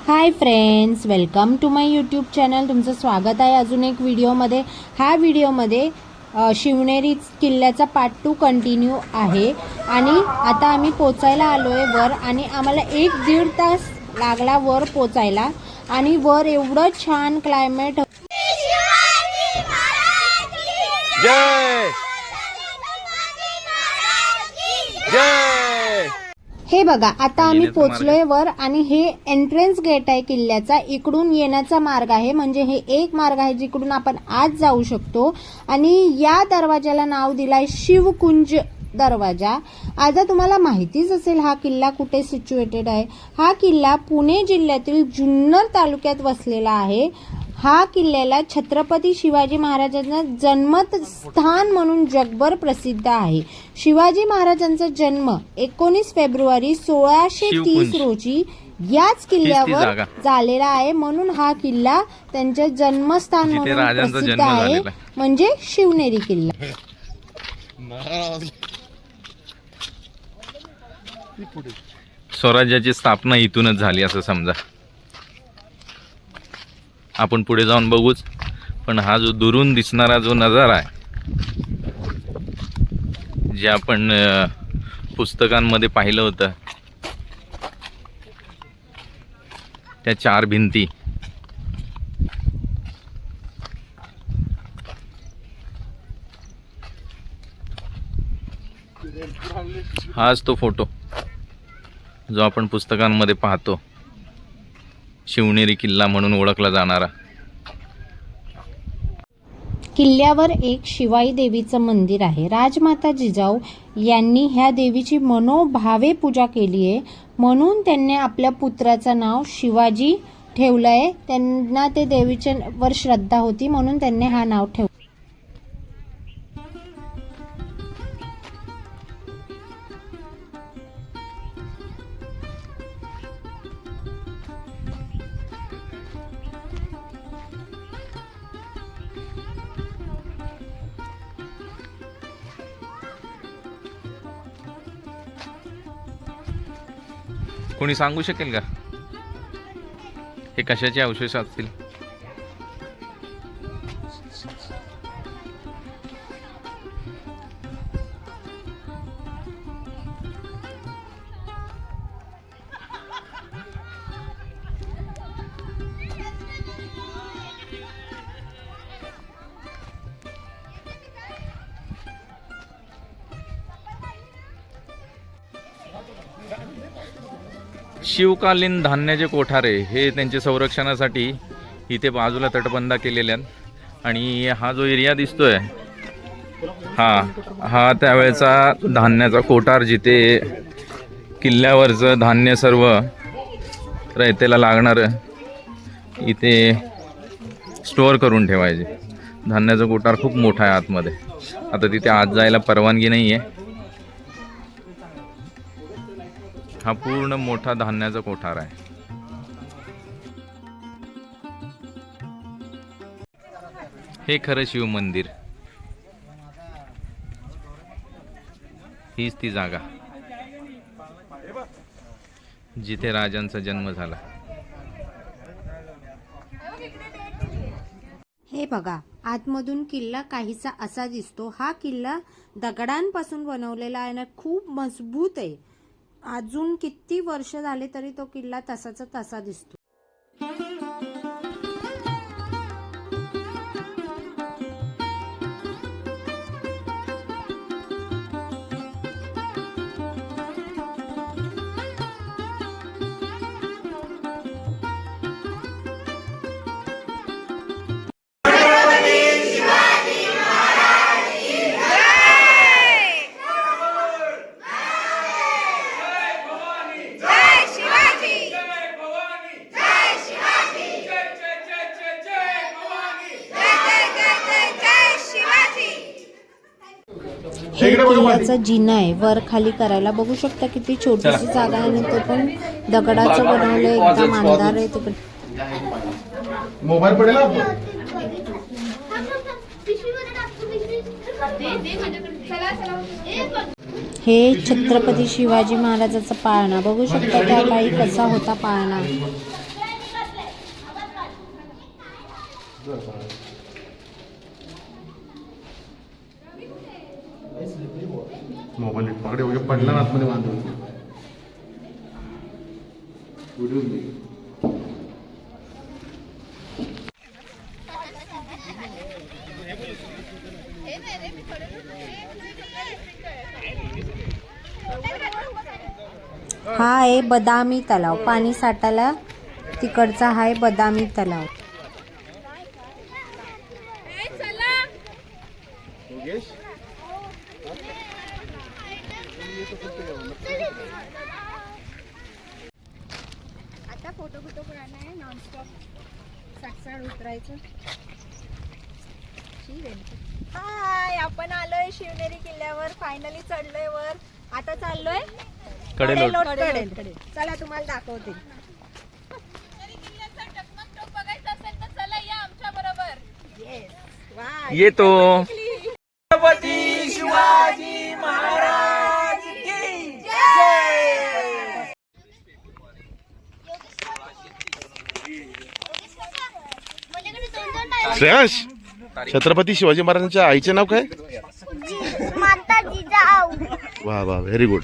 High friends, welcome to my YouTube channel. तुमचं स्वागत आहे अजून एक व्हिडिओमध्ये. ह्या व्हिडिओमध्ये शिवनेरी किल्ल्याचा पार्ट 2 कंटिन्यू आहे आणि आता आम्ही पोचायला आलो आहे वर आणि आम्हाला 1-1.5 तास लागला वर पोचायला आणि वर एवढं छान क्लायमेट. जय जय. हे बघा, आता आम्ही पोचलोय वर आणि हे एंट्रन्स गेट आहे किल्ल्याचा. इकडून येण्याचा मार्ग आहे, म्हणजे हे एक मार्ग आहे जिकडून आपण आज जाऊ शकतो. आणि या दरवाजाला नाव दिलाय शिवकुंज दरवाजा. आता तुम्हाला माहितीच असेल हा किल्ला कुठे सिच्युएटेड आहे. हा किल्ला पुणे जिल्ह्यातील जुन्नर तालुक्यात वसलेला आहे. हा किल्ल्याला छत्रपती शिवाजी महाराजांचा जन्मस्थान म्हणून जगभर प्रसिद्ध आहे. शिवाजी महाराजांचा जन्म 19 फेब्रुवारी 1630 रोजी याच किल्ल्यावर झालेला आहे, म्हणून हा किल्ला त्यांचे जन्मस्थान म्हणून प्रसिद्ध आहे, म्हणजे शिवनेरी किल्ला. स्वराज्याची स्थापना इथूनच झाली असं समजा. आपण पुढे जाऊन बघूच, पण हा जो दुरून दिसणारा जो नजारा आहे, जे आपण पुस्तकांमध्ये पाहिलं होतं, त्या 4 भिंती, हाच तो फोटो जो आपण पुस्तकांमध्ये पाहतो, शिवनेरी किल्ला म्हणून ओळखला जाणारा. किल्ल्यावर एक शिवाई देवीचं मंदिर आहे. राजमाता जिजाऊ यांनी ह्या देवीची मनोभावे पूजा केली आहे, म्हणून त्यांनी आपल्या पुत्राचं नाव शिवाजी ठेवलं आहे. त्यांना ते देवीच्या वर श्रद्धा होती, म्हणून त्यांनी हा नाव ठेवलं. कोणी सांगू शकेल का हे कशाचे अवशेष असतील? शिवकालीन धान्याचे कोठारे हे त्यांच्या संरक्षणासाठी इथे बाजूला तटबंदा केलेल्या आहेत. आणि हा जो एरिया दिसतोय, हा त्यावेळेचा धान्याचा कोठार, जिथे किल्ल्यावरचं धान्य सर्व रयतेला लागणारं इथे स्टोअर करून ठेवायचे. धान्याचा कोठार खूप मोठा आहे आतमध्ये. आता तिथे आत जायला परवानगी नाही आहे. हा पूर्ण मोठा धान्याचा कोठार आहे. हे खरं शिव मंदिर. हीच ती जागा जिथे राजांचा जन्म झाला. हे बघा, आतमधून किल्ला काहीसा असा दिसतो. हा किल्ला दगडांपासून बनवलेला आहे ना, खूप मजबूत आहे. अजून किती वर्ष झाले तरी तो किल्ला तसाचा तसा दिसतो. हे किल्ल्याचा जिना आहे, वर खाली करायला. बघू शकता किती छोटीशी जागा आहे आणि ते पण दगडाचं बनवलंय. एकदम अंधार आहे तिकडे. मोबाईल पडेल. हे छत्रपती शिवाजी महाराजाचा पाळणा. बघू शकता त्या काळी कसा होता पाळणा. मोबाईल नीट पकडे वगैरे पडला ना आतमध्ये बांधून व्हिडिओ घे. हा आहे बदामी तलाव. पाणी साठायला तिकडचा हा आहे बदामी तलाव. आता फोटो पुराणा आहे. नॉनस्टॉप साठ उतरायचं. हाय, आपण आलोय शिवनेरी किल्ल्यावर. फायनली चढलोय वर. आता चाललोय कडेलोट. चला तुम्हाला दाखवते. येतो. श्रेयश, छत्रपती शिवाजी महाराजांच्या आईचे नाव काय? माता जिजाऊ. वा वा, व्हेरी गुड.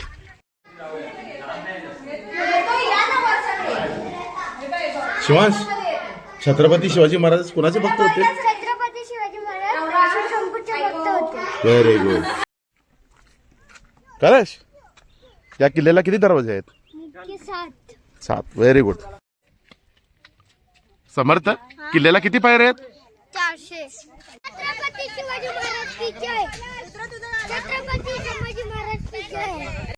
शिवांश, छत्रपती शिवाजी महाराज कोणाचे भक्त होते? छत्रपती शिवाजी महाराज शंकूचे भक्त होते. Very good. कळश, या किल्ल्याला किती दरवाजे आहेत? मुख्य 7. 7. Very good. समर्थ, किल्ल्याला किती पायऱ्या आहेत? 400. छत्रपती शिवाजी महाराज की जय. छत्रपती शिवाजी महाराज की जय.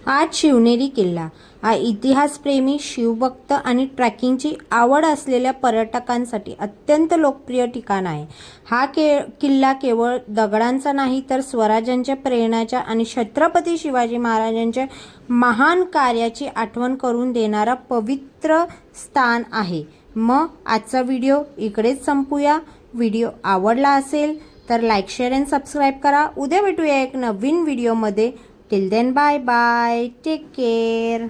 आज शिवनेरी किल्ला हा इतिहासप्रेमी, शिवभक्त आणि ट्रॅकिंगची आवड असलेल्या पर्यटकांसाठी अत्यंत लोकप्रिय ठिकाण आहे. हा किल्ला केवळ दगडांचा नाही तर स्वराज्याच्या प्रेरणाच्या आणि छत्रपती शिवाजी महाराजांच्या महान कार्याची आठवण करून देणारा पवित्र स्थान आहे. मग आजचा व्हिडिओ इकडेच संपूया. व्हिडिओ आवडला असेल तर लाईक, शेअर अँड सबस्क्राईब करा. उद्या भेटूया एक नवीन व्हिडिओमध्ये. Till then bye bye. Take care.